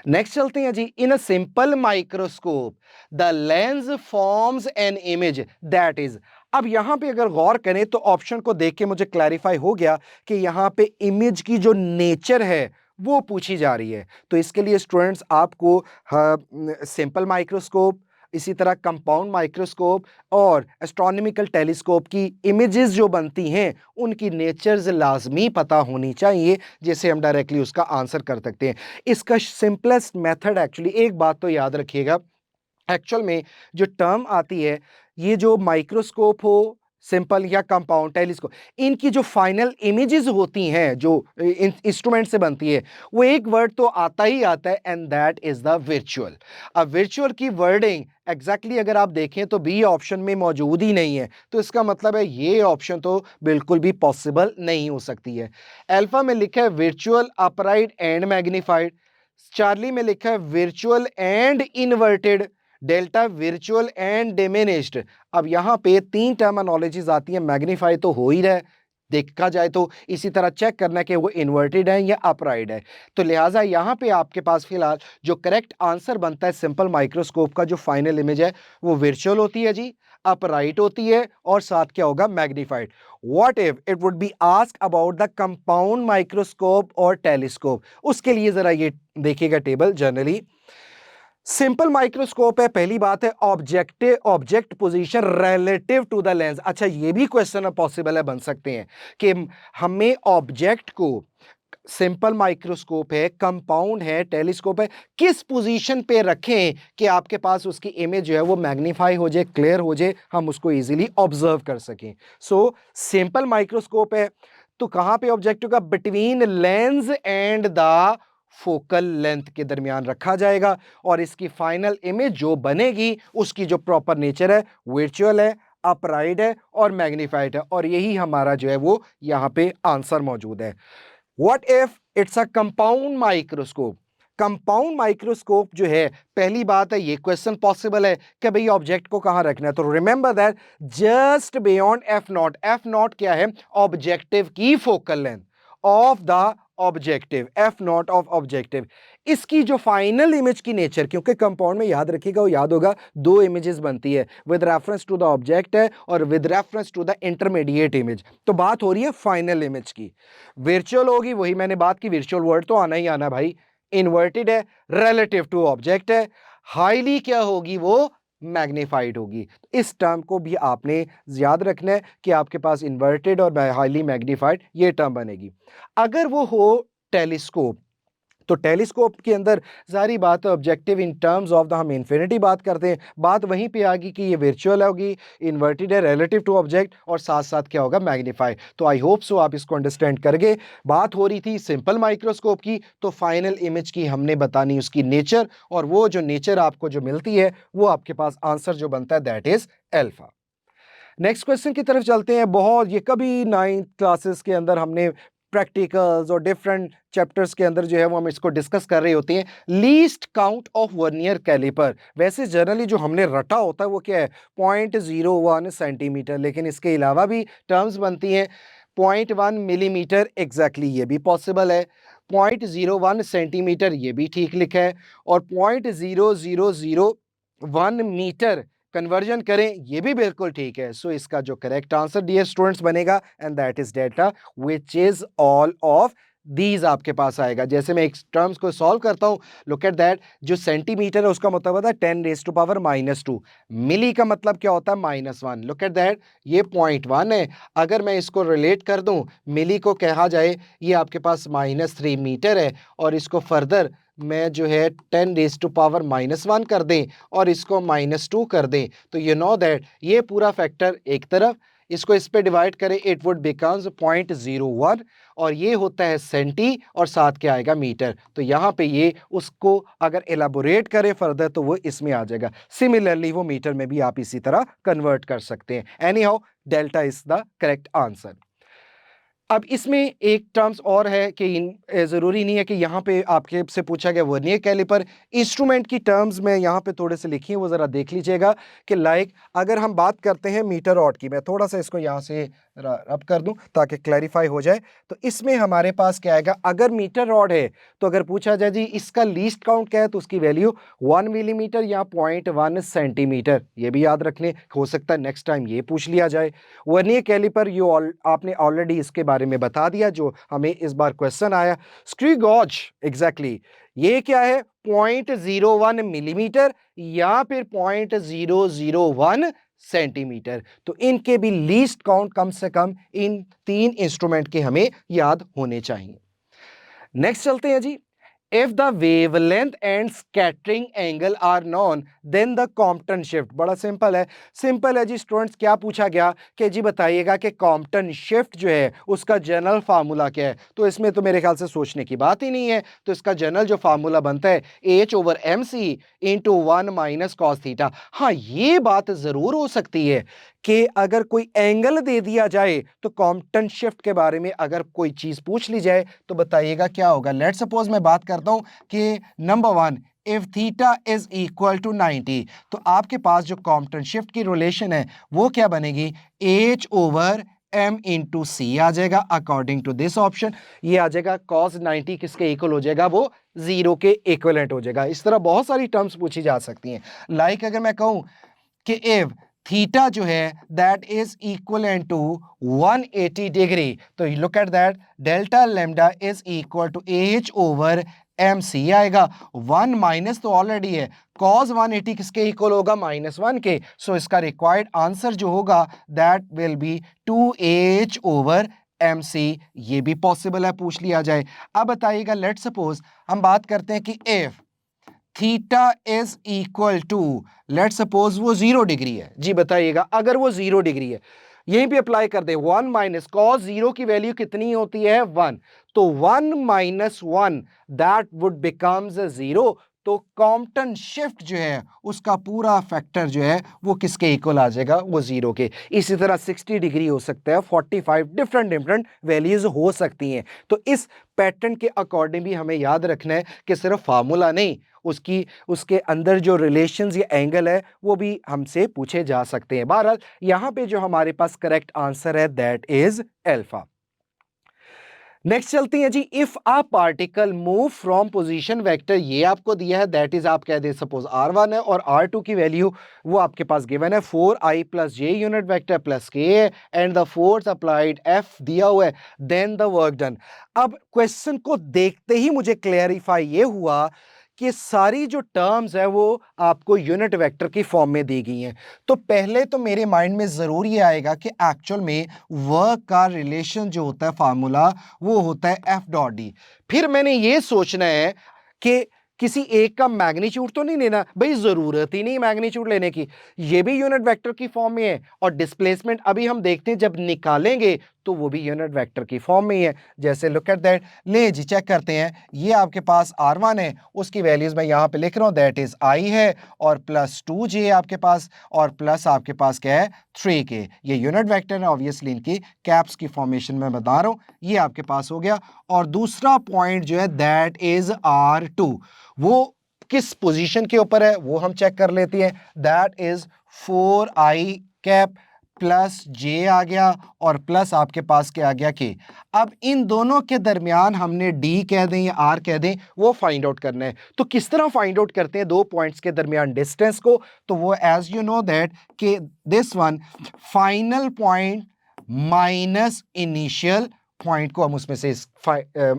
नेक्स्ट चलते हैं जी, in a simple microscope the lens forms an image that is. अब यहां पे अगर गौर करें तो ऑप्शन को देख के मुझे क्लैरिफाई हो गया कि यहां पे इमेज की जो नेचर है वो पूछी जा रही है। तो इसके लिए स्टूडेंट्स आपको सिंपल माइक्रोस्कोप, इसी तरह कंपाउंड माइक्रोस्कोप और एस्ट्रोनॉमिकल टेलीस्कोप की इमेजेस जो बनती हैं उनकी नेचर्स लाजमी पता होनी चाहिए, जिससे हम डायरेक्टली उसका आंसर कर सकते हैं। इसका सिंपलेस्ट मेथड एक्चुअली, एक बात तो याद रखिएगा, एक्चुअल में जो टर्म आती है, ये जो माइक्रोस्कोप हो, सिंपल या कंपाउंड टेलीस्कोप, इनकी जो फाइनल इमेजेस होती हैं जो इंस्ट्रूमेंट से बनती है, वो एक वर्ड तो आता ही आता है and that is the virtual. अब वर्चुअल की वर्डिंग एग्जैक्टली अगर आप देखें तो बी ऑप्शन में मौजूद ही नहीं है। तो इसका मतलब है ये ऑप्शन तो बिल्कुल भी पॉसिबल नहीं हो सकती है। अल्फा में लिखा है virtual upright and magnified, Charlie में लिखा है virtual and inverted, delta virtual and diminished. अब यहां पे तीन टर्मिनोलॉजीज आती हैं, मैग्नीफाई तो हो ही रहा है, देखा जाए तो इसी तरह चेक करना कि वो इन्वर्टेड है या अपराइट है। तो लिहाजा यहां पे आपके पास फिलहाल जो करेक्ट आंसर बनता है सिंपल माइक्रोस्कोप का जो फाइनल इमेज है वो वर्चुअल होती है जी, अपराइट होती है और साथ क्या होगा? Magnified. What if it would be ask about the compound microscope और टेलीस्कोप? उसके लिए जरा ये देखिएगा टेबल। जनरली सिंपल माइक्रोस्कोप है, पहली बात है objective object position relative to the lens. अच्छा, ये भी क्वेश्चन पॉसिबल है, बन सकते हैं कि हमें ऑब्जेक्ट को, सिंपल माइक्रोस्कोप है, कंपाउंड है, टेलीस्कोप है, किस पोजीशन पे रखें कि आपके पास उसकी इमेज जो है वो मैग्नीफाई हो जाए, क्लियर हो जाए, हम उसको इजीली ऑब्जर्व कर सकें। सो सिंपल माइक्रोस्कोप है तो कहां पे ऑब्जेक्टिव का? Between lens and the focal length के दरमियान रखा जाएगा और इसकी फाइनल इमेज जो बनेगी उसकी जो प्रॉपर नेचर है वर्चुअल है, अपराइट है और मैग्नीफाइड है। और यही हमारा जो है वो यहां पे आंसर मौजूद है। What if it's a compound microscope? Compound microscope जो है, पहली बात है ये क्वेश्चन पॉसिबल है कि भाई ऑब्जेक्ट को कहां रखना है। तो remember that just beyond F not. F not क्या है? ऑब्जेक्टिव की focal length of the objective, F not of objective. इसकी जो फाइनल इमेज की नेचर, क्योंकि कंपाउंड में याद रखिएगा, वो याद होगा, दो इमेजेस बनती है, with reference to the object है और with reference to the intermediate image. तो बात हो रही है फाइनल इमेज की। वर्चुअल होगी, वही मैंने बात की, वर्चुअल वर्ड तो आना ही आना भाई। इन्वर्टेड है, रिलेटिव टू ऑब्जेक्ट है, हाईली क्या होगी? वो मैग्नीफाइड होगी। इस टर्म को भी आपने याद रखना है कि आपके पास इन्वर्टेड और हाईली मैग्नीफाइड ये टर्म बनेगी। अगर वो हो टेलीस्कोप, तो टेलीस्कोप के अंदर सारी बात objective in terms of the हम इन्फिनिटी बात करते हैं, बात वहीं पे आ गई कि ये वर्चुअल होगी, इन्वर्टेड है रिलेटिव टू ऑब्जेक्ट और साथ साथ क्या होगा मैग्नीफाई। तो आई होप सो आप इसको अंडरस्टैंड कर गए। बात हो रही थी सिंपल माइक्रोस्कोप की, तो फाइनल इमेज की हमने बतानी उसकी नेचर, और वो जो नेचर आपको जो मिलती है वो आपके पास आंसर जो बनता है that is alpha. Next question की तरफ चलते हैं। बहुत ये कभी 9th क्लासेस के अंदर हमने प्रैक्टिकल्स और डिफरेंट चैप्टर्स के अंदर जो है वो हम इसको डिस्कस कर रहे होते हैं। Least count of vernier caliper, वैसे जनरली जो हमने रटा होता है वो क्या है 0.01 सेंटीमीटर, लेकिन इसके अलावा भी टर्म्स बनती हैं 0.1 मिलीमीटर एग्जैक्टली, ये भी पॉसिबल है। 0.01 सेंटीमीटर ये भी ठीक लिखा है, और 0.0001 मीटर कन्वर्जन करें ये भी बिल्कुल ठीक है। सो इसका जो करेक्ट आंसर डियर स्टूडेंट्स बनेगा and that is data which is all of these आपके पास आएगा। जैसे मैं एक टर्म्स को सॉल्व करता हूं, लुक एट दैट, जो सेंटीमीटर है उसका मतलब होता है 10⁻⁻², मिली का मतलब क्या होता है -1। लुक एट दैट, ये 0.1 है, अगर मैं इसको रिलेट कर दूं मिली को कहा जाए, ये आपके पास -3 मीटर है, और इसको फर्दर मैं जो है 10⁻⁻1 कर दें और इसको -2 कर दें, तो यू नो दैट ये पूरा फैक्टर एक तरफ, इसको इस पे डिवाइड करें इट वुड बिकम्स 0.01, और ये होता है सेंटी और साथ क्या आएगा मीटर। तो यहाँ पे ये उसको अगर एलाबोरेट करें फर्दर तो वो इसमें आ जाएगा। सिमिलरली वो मीटर में भी आप इसी तरह कन्वर्ट कर सकते हैं। Any how delta is the correct answer. अब इसमें एक टर्म्स और है कि ज़रूरी नहीं है कि यहाँ पे आपके से पूछा गया वर्नियर कैलिपर, इंस्ट्रूमेंट की टर्म्स में यहाँ पे थोड़े से लिखी है वो ज़रा देख लीजिएगा कि लाइक अगर हम बात करते हैं मीटर रॉड की, मैं थोड़ा सा इसको यहाँ से रब कर दूं ताकि क्लैरिफाई हो जाए। तो इसमें हमारे पास क्या आएगा, अगर मीटर रॉड है तो अगर पूछा जाए जी इसका लीस्ट काउंट क्या है, तो उसकी वैल्यू 1 मिलीमीटर या 0.1 सेंटीमीटर, ये भी याद रखने, हो सकता है नेक्स्ट टाइम ये पूछ लिया जाए। वर्नियर कैलिपर आपने ऑलरेडी इसके बारे में बता दिया जो हमें इस बार क्वेश्चन आया। स्क्रू गॉज एग्जैक्टली ये क्या है 0.01 मिलीमीटर या फिर 0.001 सेंटीमीटर। तो इनके भी लीस्ट काउंट कम से कम इन 3 इंस्ट्रूमेंट के हमें याद होने चाहिए। नेक्स्ट चलते हैं जी। If the wavelength and scattering angle are known, then the Compton shift, बड़ा सिंपल है जी स्टूडेंट्स। क्या पूछा गया कि जी बताइएगा कि कॉम्पटन शिफ्ट जो है उसका जनरल फार्मूला क्या है, तो इसमें तो मेरे ख्याल से सोचने की बात ही नहीं है। तो इसका जनरल जो फार्मूला बनता है H/mc into 1 minus cos theta. हाँ ये बात जरूर हो सकती है कि अगर कोई एंगल दे दिया जाए तो कॉम्पटन शिफ्ट के बारे में अगर कोई चीज पूछ ली जाए तो बताइएगा क्या होगा। लेट सपोज मैं बात करता हूं कि number 1 if theta is equal to 90, तो आपके पास जो कॉम्पटन शिफ्ट की रिलेशन है वो क्या बनेगी H/m इंटू सी आ जाएगा अकॉर्डिंग टू दिस ऑप्शन। ये आ जाएगा cos 90 किसके इक्वल हो जाएगा, वो 0 के इक्विवेलेंट हो जाएगा। इस तरह बहुत सारी टर्म्स पूछी जा सकती हैं। लाइक अगर मैं कहूं कि इफ थीटा जो है that is equal to 180 degree, तो look at that delta lambda is equal to H/mc आएगा। 1 माइनस तो ऑलरेडी है, cos 180 किसके इक्वल होगा -1 के। सो इसका रिक्वायर्ड आंसर जो होगा दैट विल बी 2H/mc। ये भी पॉसिबल है, पूछ लिया जाए। अब बताइएगा लेट सपोज हम बात करते हैं कि if theta is equal to let suppose वो 0 डिग्री है। जी बताइएगा अगर वो 0 डिग्री है, यहीं पे अप्लाई कर दे 1 माइनस कॉस 0 की वैल्यू कितनी होती है 1, तो 1 माइनस 1 दैट वुड बिकम्स 0। तो कॉम्पटन शिफ्ट जो है उसका पूरा फैक्टर जो है वो किसके इक्वल आ जाएगा, वो 0 के। इसी तरह 60 डिग्री हो सकता है, 45 डिफरेंट वैल्यूज हो सकती हैं। तो इस पैटर्न के अकॉर्डिंग भी हमें याद रखना है कि सिर्फ फार्मूला नहीं, उसके अंदर जो रिलेशंस या एंगल है वो भी हमसे पूछे जा सकते हैं। बहरहाल यहां पे जो हमारे पास करेक्ट आंसर है दैट इज अल्फा। नेक्स्ट चलती है जी। If a particle move from position vector, ये आपको दिया है दैट इज आप कह दे सपोज r1 है और r2 की वैल्यू वो आपके पास गिवन है 4i plus j unit vector plus k है and the force applied f दिया हुआ है, देन द वर्क डन। अब क्वेश्चन को देखते ही मुझे क्लैरिफाई ये हुआ कि सारी जो टर्म्स है वो आपको यूनिट वेक्टर की फॉर्म में दी गई हैं। तो पहले तो मेरे माइंड में ज़रूर ये आएगा कि एक्चुअल में वर्क का रिलेशन जो होता है फार्मूला वो होता है एफ डॉट डी। फिर मैंने ये सोचना है कि किसी एक का मैग्नीट्यूड तो नहीं लेना, भाई ज़रूरत ही नहीं मैग्नीट्यूड लेने की, ये भी यूनिट वेक्टर की फॉर्म में है और डिस्प्लेसमेंट अभी हम देखते हैं जब निकालेंगे तो वो भी यूनिट वेक्टर की फॉर्म में ही है। जैसे लुक एट दैट, ले जी चेक करते हैं। ये आपके पास R1 है, उसकी वैल्यूज मैं यहाँ पे लिख रहा हूँ, दैट इज I है, और प्लस 2J आपके पास, और प्लस आपके पास क्या है 3K। ये यूनिट वेक्टर है, ऑब्वियसली इनकी कैप्स की फॉर्मेशन में बता रहा हूँ। ये आपके पास हो गया। और दूसरा पॉइंट जो है दैट इज R2, वो किस पोजीशन के ऊपर है वो हम चेक कर लेते हैं। That is 4I cap plus J आ गया और प्लस आपके पास क्या आ गया K। अब इन दोनों के दरमियान हमने D कह दें या R कह दें, वो फाइंड आउट करना है। तो किस तरह फाइंड आउट करते हैं दो पॉइंट्स के दरमियान डिस्टेंस को? तो वो एज यू नो दैट कि this one final point minus initial point को हम उसमें से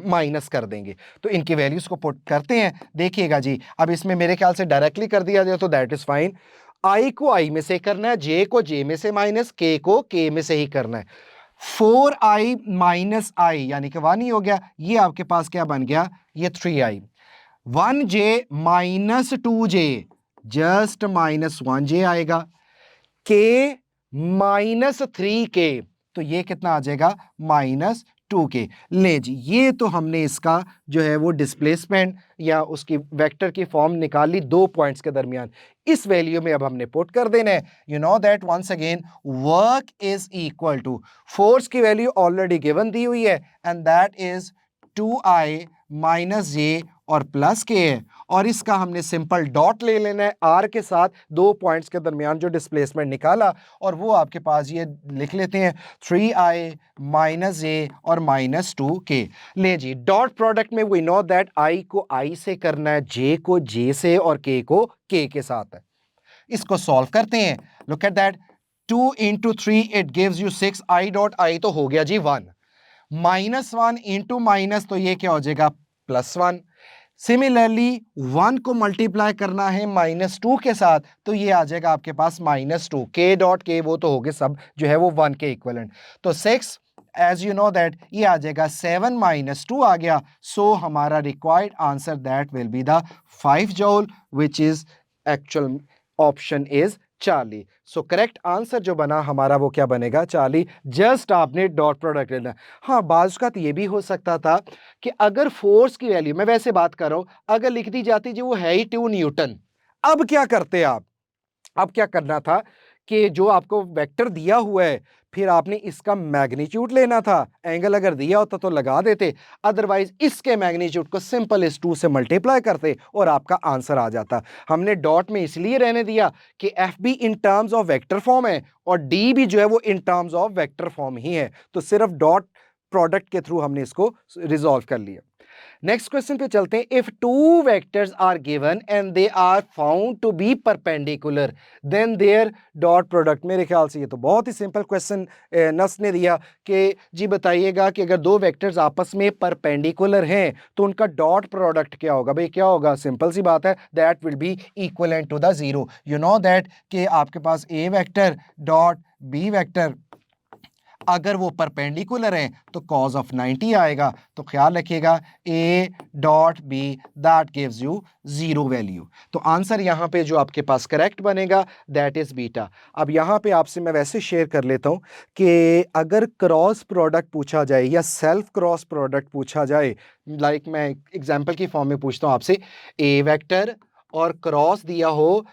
माइनस कर देंगे। तो इनकी वैल्यूज को पुट करते हैं। देखिएगा जी, अब इसमें मेरे ख्याल से डायरेक्टली कर दिया जाए तो दैट इज फाइन। I को I में से करना है, J को J में से माइनस, K को K में से ही करना है। 4I माइनस I यानी कि 1 ही हो गया। ये आपके पास क्या बन गया, ये 3I। 1J minus 2J just minus 1J आएगा। K माइनस 3K, तो ये कितना आ जाएगा माइनस 2K। ले जी, ये तो हमने इसका जो है वो डिस्प्लेसमेंट या उसकी वेक्टर की फॉर्म निकाली दो पॉइंट्स के दरमियान। इस वैल्यू में अब हमने पुट कर देना है। You know that once again work is equal to, force की वैल्यू ऑलरेडी गिवन दी हुई है and that is 2I minus J और प्लस K है, और इसका हमने सिंपल डॉट ले लेना है R के साथ दो पॉइंट्स के दरमियान जो डिस्प्लेसमेंट निकाला, और वो आपके पास ये लिख लेते हैं 3I माइनस J और माइनस 2K। ले जी, डॉट प्रोडक्ट में वी नो दैट I को I से करना है, J को J से और K को K के साथ है। इसको सॉल्व करते हैं। Look at that, 2 into 3 it gives you 6, I dot I तो हो गया जी 1, माइनस 1 इंटू माइनस तो ये क्या हो जाएगा प्लस 1। सिमिलरली 1 को मल्टीप्लाई करना है माइनस 2 के साथ तो ये आ जाएगा आपके पास माइनस 2। K डॉट K वो तो हो गए सब जो है वो 1 के इक्विवेलेंट। तो 6 एज यू नो दैट ये आ जाएगा 7 माइनस 2 आ गया। सो हमारा required answer that will be the 5 joule which is actual option is 40। So correct answer जो बना हमारा वो क्या बनेगा 40। जस्ट आपने डॉट प्रोडक्ट लेना। हाँ, बाज़ का तो ये भी हो सकता था कि अगर फोर्स की वैल्यू, मैं वैसे बात कर रहा हूं, अगर लिख दी जाती जो वो है ही 2 न्यूटन, अब क्या करते आप? अब क्या करना था कि जो आपको वेक्टर दिया हुआ है फिर आपने इसका मैग्नीट्यूड लेना था। एंगल अगर दिया होता तो लगा देते, अदरवाइज इसके मैग्नीट्यूड को सिंपल इस 2 से मल्टीप्लाई करते और आपका आंसर आ जाता। हमने डॉट में इसलिए रहने दिया कि एफ भी in terms of vector form है और डी भी जो है वो in terms of vector form ही है, तो सिर्फ डॉट प्रोडक्ट के थ्रू हमने इसको रिजॉल्व कर लिया। नेक्स्ट क्वेश्चन पे चलते हैं। If two vectors are given and they are found to be perpendicular then their dot product. मेरे ख्याल से ये तो बहुत ही सिंपल क्वेश्चन नस ने दिया कि जी बताइएगा कि अगर दो वेक्टर्स आपस में परपेंडिकुलर हैं तो उनका डॉट प्रोडक्ट क्या होगा। भाई क्या होगा, सिंपल सी बात है, that will be equivalent to the zero. You know that कि आपके पास A vector dot B vector अगर वो परपेंडिकुलर है तो कॉज ऑफ 90 आएगा। तो ख्याल रखिएगा A dot B that gives you zero value. तो आंसर यहाँ पे जो आपके पास करेक्ट बनेगा दैट इज बीटा। अब यहाँ पे आपसे मैं वैसे शेयर कर लेता हूँ कि अगर क्रॉस प्रोडक्ट पूछा जाए या सेल्फ क्रॉस प्रोडक्ट पूछा जाए, लाइक मैं एग्जाम्पल की फॉर्म में पूछता हूँ आपसे, ए वेक्टर और क्रॉस दिया हो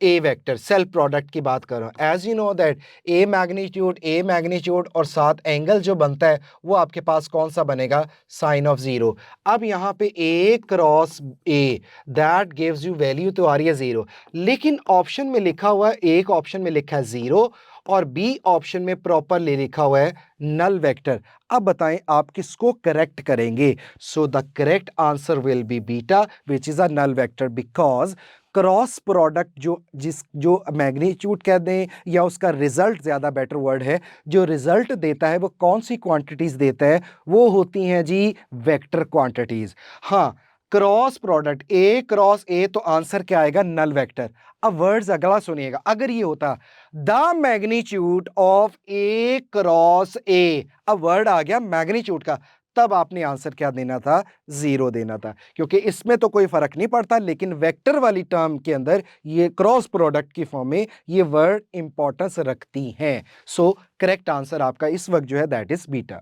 ए वेक्टर, सेल्फ प्रोडक्ट की बात कर रहा हूं। As you know that A magnitude और साथ एंगल जो बनता है वो आपके पास कौन सा बनेगा, साइन ऑफ जीरो। अब यहाँ पे A cross A that gives you value तो आ रही है जीरो, लेकिन ऑप्शन में लिखा हुआ है, एक ऑप्शन में लिखा है जीरो और बी ऑप्शन में प्रॉपरली लिखा हुआ है नल वेक्टर। अब बताएं आप किसको करेक्ट करेंगे। So the correct answer will be beta which is a null vector, because cross product जो मैग्नीट्यूड कह दें या उसका रिजल्ट ज़्यादा बेटर वर्ड है, जो रिजल्ट देता है वो कौन सी क्वांटिटीज़ देता है, वो होती हैं जी वेक्टर क्वांटिटीज़। हाँ, क्रॉस प्रोडक्ट ए क्रॉस ए, तो आंसर क्या आएगा? Null vector. अब वर्ड्स अगला सुनिएगा, अगर ये होता the magnitude of A cross ए, अब वर्ड आ गया मैग्नीट्यूड का, तब आपने आंसर क्या देना था? 0 देना था, क्योंकि इसमें तो कोई फर्क नहीं पड़ता, लेकिन वेक्टर वाली टर्म के अंदर ये क्रॉस प्रोडक्ट की फॉर्म में ये वर्ड इंपॉर्टेंस रखती हैं। सो करेक्ट आंसर आपका इस वक्त जो है that is beta.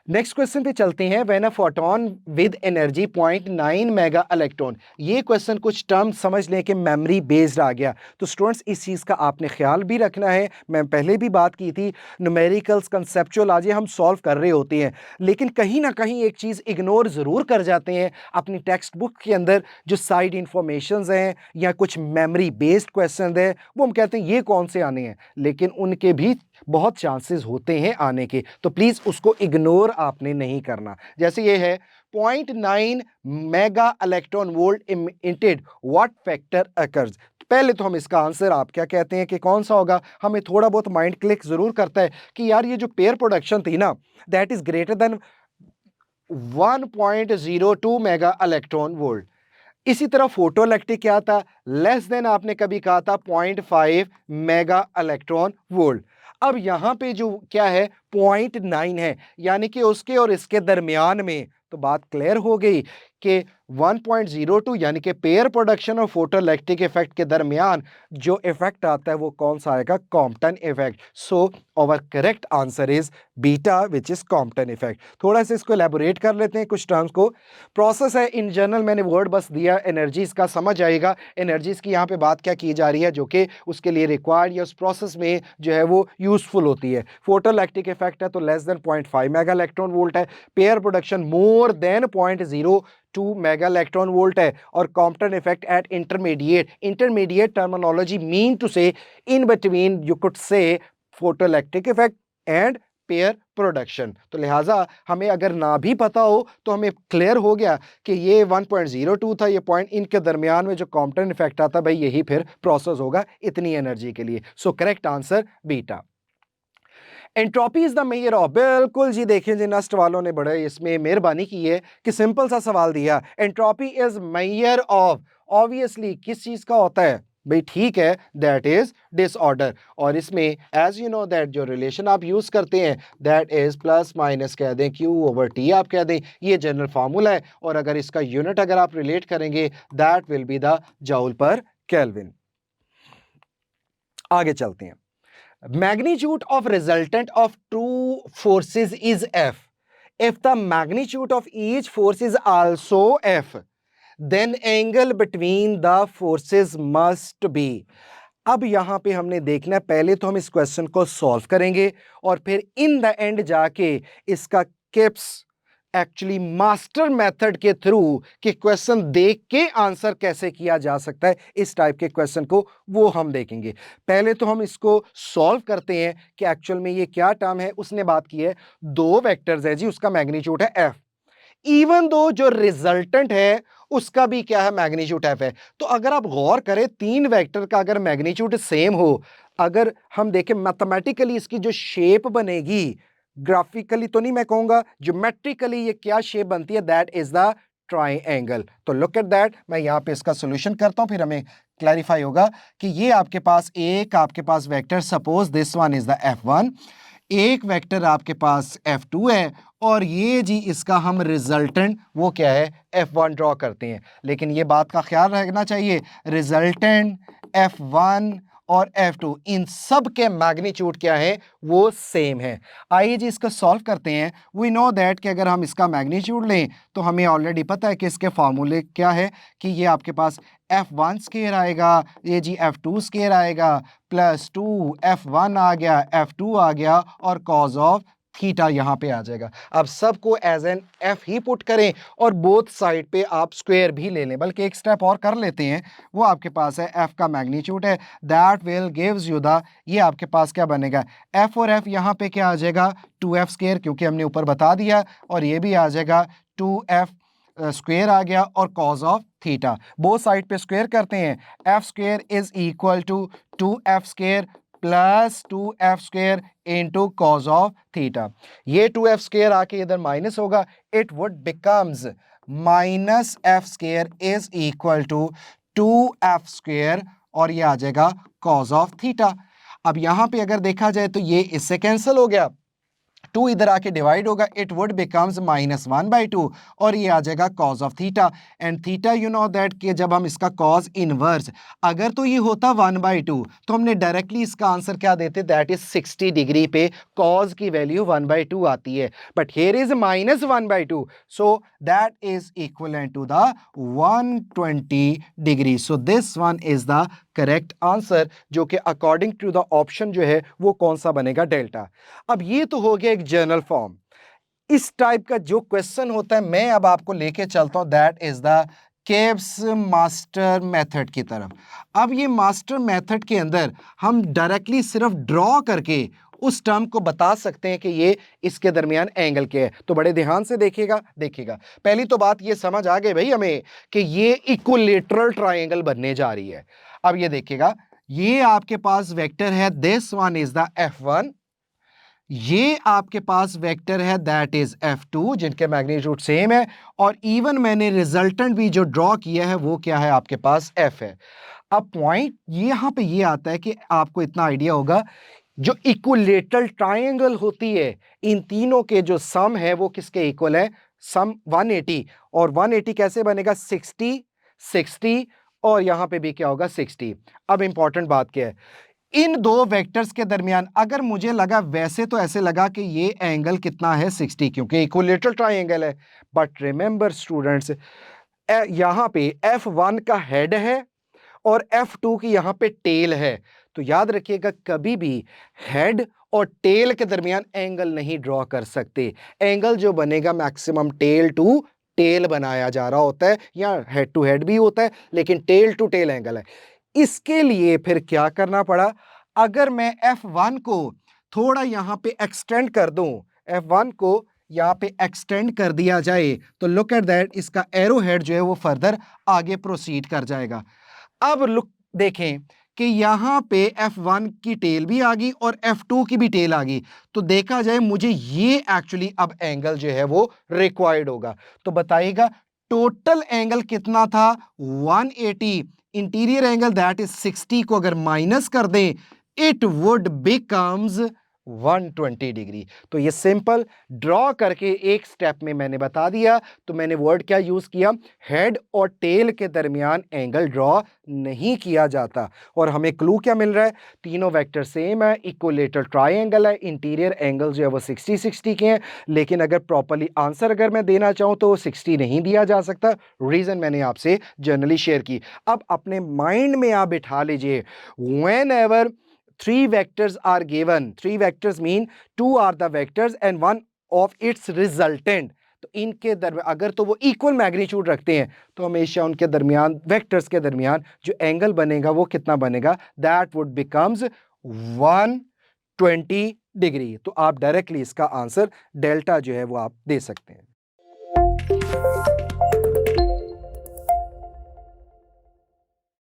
Next question पे चलते हैं। When a photon with energy 0.9 mega electron, ये क्वेश्चन कुछ टर्म समझ लें कि मेमोरी बेस्ड आ गया, तो स्टूडेंट्स इस चीज़ का आपने ख्याल भी रखना है। मैं पहले भी बात की थी, न्यूमेरिकल्स कंसेप्चुअल आज हम सॉल्व कर रहे होते हैं, लेकिन कहीं ना कहीं एक चीज़ इग्नोर ज़रूर कर जाते हैं अपनी टेक्स्ट बुक के अंदर, जो साइड इंफॉर्मेशंस हैं या कुछ मेमोरी बेस्ड क्वेश्चन है, वो हम कहते हैं ये कौन से आने हैं, लेकिन उनके भी बहुत चांसेस होते हैं आने के, तो प्लीज उसको इग्नोर आपने नहीं करना। जैसे ये है 0.9 mega electron volt emitted, what factor occurs. पहले तो हम इसका आंसर आप क्या कहते हैं कि कौन सा होगा, हमें थोड़ा बहुत माइंड क्लिक जरूर करता है कि यार ये जो पेयर प्रोडक्शन थी ना, that is greater than 1.02 mega electron volt. इसी तरह फोटो इलेक्ट्रिक क्या था? लेस देन आपने कभी कहा था 0.5 मेगा इलेक्ट्रॉन वोल्ट। अब यहां पे जो क्या है 0.9 है, यानी कि उसके और इसके दरमियान में, तो बात क्लियर हो गई कि 1.02 यानी कि पेयर प्रोडक्शन और फोटो इलेक्ट्रिक इफेक्ट के दरमियान जो इफेक्ट आता है वो कौन सा आएगा? Compton effect. So our correct answer is beta which is Compton effect. थोड़ा सा इसको एलैबोरेट कर लेते हैं कुछ टर्म्स को। प्रोसेस है इन जनरल, मैंने वर्ड बस दिया, एनर्जीज का समझ आएगा। एनर्जीज की यहाँ पे बात क्या की जा रही है जो कि उसके लिए रिक्वायर्ड या उस प्रोसेस में जो है वो यूजफुल होती है। फोटो इलेक्ट्रिक इफेक्ट है तो less than 0.5 mega electron volt है, pair production more than 0.02 mega electron volt है, और Compton effect at intermediate terminology mean to say in between you could say photo electric effect and pair production. तो लिहाजा हमें अगर ना भी पता हो तो हमें क्लियर हो गया कि ये 1.02 था, ये पॉइंट, इनके दरमियान में जो कॉम्पटन इफेक्ट आता भाई यही फिर प्रोसेस होगा इतनी एनर्जी के लिए। सो correct answer beta. Entropy is the measure of, बिल्कुल जी, देखिए जी नस्ट वालों ने बड़े इसमें मेहरबानी की है कि सिंपल सा सवाल दिया, entropy is measure of, obviously किस चीज का होता है भाई? ठीक है, दैट इज डिसऑर्डर। और इसमें एज यू नो दैट जो रिलेशन आप यूज करते हैं दैट इज प्लस माइनस कह दें Q ओवर T आप कह दें, ये जनरल फार्मूला है, और अगर इसका यूनिट अगर आप रिलेट करेंगे that will be the joule पर केल्विन। आगे चलते हैं। Magnitude of resultant of two forces is F. If the magnitude of each force is also F, then angle between the forces must be. अब यहां पे हमने देखना है, पहले तो हम इस क्वेश्चन को सॉल्व करेंगे और फिर इन द एंड जाके इसका किप्स एक्चुअली मास्टर मेथड के थ्रू कि क्वेश्चन देख के आंसर कैसे किया जा सकता है इस टाइप के क्वेश्चन को, वो हम देखेंगे। पहले तो हम इसको सॉल्व करते हैं कि एक्चुअल में ये क्या टर्म है। उसने बात की है दो वेक्टर्स है जी, उसका मैग्नीट्यूड है एफ, इवन दो जो रिजल्टेंट है उसका भी क्या है? मैग्नीट्यूड एफ है। तो अगर आप गौर करें तीन वेक्टर का अगर मैग्नीट्यूड सेम हो, अगर हम देखें मैथमेटिकली इसकी जो शेप बनेगी, ग्राफिकली तो नहीं मैं कहूंगा, ज्योमेट्रिकली ये क्या शेप बनती है? That is the triangle. तो लुक एट दैट, मैं यहां पे इसका सॉल्यूशन करता हूं फिर हमें क्लैरिफाई होगा कि ये आपके पास एक आपके पास vector, suppose this one is the F1, एक वेक्टर आपके पास F2 है, और ये जी इसका हम रिजल्टेंट वो क्या है? F1 ड्रॉ करते हैं। लेकिन ये बात का ख्याल रखना चाहिए, रिजल्टेंट F1 और F2 इन सब के मैग्नीट्यूड क्या है? वो सेम है। आइए जी इसको सॉल्व करते हैं। वी नो दैट कि अगर हम इसका मैग्नीट्यूड लें तो हमें ऑलरेडी पता है कि इसके फार्मूले क्या है कि ये आपके पास F1 स्क्वायर आएगा, ये जी F2 स्क्वायर आएगा, प्लस 2 F1 आ गया, F2 आ गया, और कॉज ऑफ थीटा यहां पे आ जाएगा। अब सबको एज एन एफ ही पुट करें और बोथ साइड पे आप स्क्वायर भी ले लें, बल्कि एक स्टेप और कर लेते हैं, वो आपके पास है एफ का मैग्नीट्यूड है, that will gives you the, ये आपके पास क्या बनेगा? एफ और एफ यहां पे क्या आ जाएगा? 2f स्क्वायर, क्योंकि हमने ऊपर बता दिया, और ये भी आ जाएगा 2f स्क्वायर आ गया, और cos of theta both side पे स्क्वायर करते हैं, F square is equal to 2f square plus 2f square into cos of theta. ये 2f स्क्वायर आके इधर माइनस होगा, it would becomes minus F square is equal to 2f square और ये आ जाएगा कॉज ऑफ थीटा। अब यहां पे अगर देखा जाए तो ये इससे कैंसिल हो गया, 2 इधर आके डिवाइड होगा, इट वुड बिकम्स -1/2 और ये आ जाएगा cause of theta. And theta you know that कि जब हम इसका कॉज इनवर्स, अगर तो ये होता 1/2 तो हमने डायरेक्टली इसका आंसर क्या देते, दैट इज 60 डिग्री पे कॉज की वैल्यू 1/2 आती है, but here is -1/2, so that is equivalent to the 120 degree. So this one is the correct answer, जो कि अकॉर्डिंग टू द ऑप्शन जो है वो कौन सा बनेगा, डेल्टा। अब ये तो हो गया एक जनरल फॉर्म। इस टाइप का जो क्वेश्चन होता है मैं अब आपको लेके चलता हूं, that is the kebs master method की तरफ। अब ये मास्टर मेथड के अंदर हम डायरेक्टली सिर्फ ड्रॉ करके उस टर्म को बता सकते हैं कि ये इसके दरमियान एंगल क्या है। तो बड़े ध्यान से देखिएगा पहली तो बात ये समझ आ गई भाई हमें कि ये इक्विलेटरल ट्रायंगल बनने जा रही है। अब ये देखिएगा, ये आपके पास वेक्टर है, this one is the F1, ये आपके पास वेक्टर है दैट इज F2, जिनके मैग्नीट्यूड सेम है, और इवन मैंने रिजल्टेंट भी जो ड्रॉ किया है वो क्या है, आपके पास F है। अब पॉइंट यहां पे ये आता है कि आपको इतना आइडिया होगा, जो इक्विलेटरल ट्रायंगल होती है इन तीनों के जो सम है वो किसके इक्वल है, सम 180, और 180 कैसे बनेगा, 60 60 और यहां पे भी क्या होगा, 60। अब इंपॉर्टेंट बात क्या है, इन दो वेक्टर्स के दरमियान अगर मुझे लगा, वैसे तो ऐसे लगा कि ये एंगल कितना है, 60, क्योंकि इक्विलेटरल ट्रायंगल है, बट रिमेंबर स्टूडेंट्स, यहां पे F1 का हेड है और F2 की यहां पे टेल है। तो याद रखिएगा, कभी भी हेड और टेल के दरमियान एंगल नहीं ड्रॉ कर सकते। एंगल जो बनेगा मैक्सिमम टेल टू टेल बनाया जा रहा होता है, या हेड टू हेड भी होता है, लेकिन टेल टू टेल एंगल है। इसके लिए फिर क्या करना पड़ा, अगर मैं F1 को थोड़ा यहां पे एक्सटेंड कर दूं, F1 को यहां पे एक्सटेंड कर दिया जाए, तो लुक एट दैट, इसका एरो हेड जो है वो फर्दर आगे प्रोसीड कर जाएगा। अब लुक देखें कि यहां पे F1 की टेल भी आ गई और F2 की भी टेल आ गई, तो देखा जाए मुझे ये एक्चुअली अब एंगल जो है वो रिक्वायर्ड होगा। तो बताइएगा टोटल एंगल कितना था, 180, इंटीरियर एंगल दैट इज 60 को अगर माइनस कर दें, इट वुड बिकम्स 120 डिग्री। तो ये सिंपल ड्रॉ करके एक स्टेप में मैंने बता दिया। तो मैंने वर्ड क्या यूज किया, हेड और टेल के दरमियान एंगल ड्रॉ नहीं किया जाता। और हमें क्लू क्या मिल रहा है, तीनों वेक्टर सेम है, इक्विलेटरल ट्रायंगल है, इंटीरियर एंगल जो है वो 60-60 के हैं, लेकिन अगर प्रॉपर्ली आंसर अगर मैं देना चाहूं तो वो 60 नहीं दिया जा सकता। रीजन मैंने आपसे जनरली शेयर की। अब अपने माइंड में आप बिठा लीजिए, when ever three vectors are given, three vectors mean two are the vectors and one of its resultant, तो इनके दरमियान अगर तो वो इक्वल मैग्नीट्यूड रखते हैं तो हमेशा उनके दरमियान, वेक्टर्स के दरमियान जो एंगल बनेगा वो कितना बनेगा, दैट वुड बिकम्स 120 डिग्री। तो आप डायरेक्टली इसका आंसर डेल्टा जो है वो आप दे सकते हैं।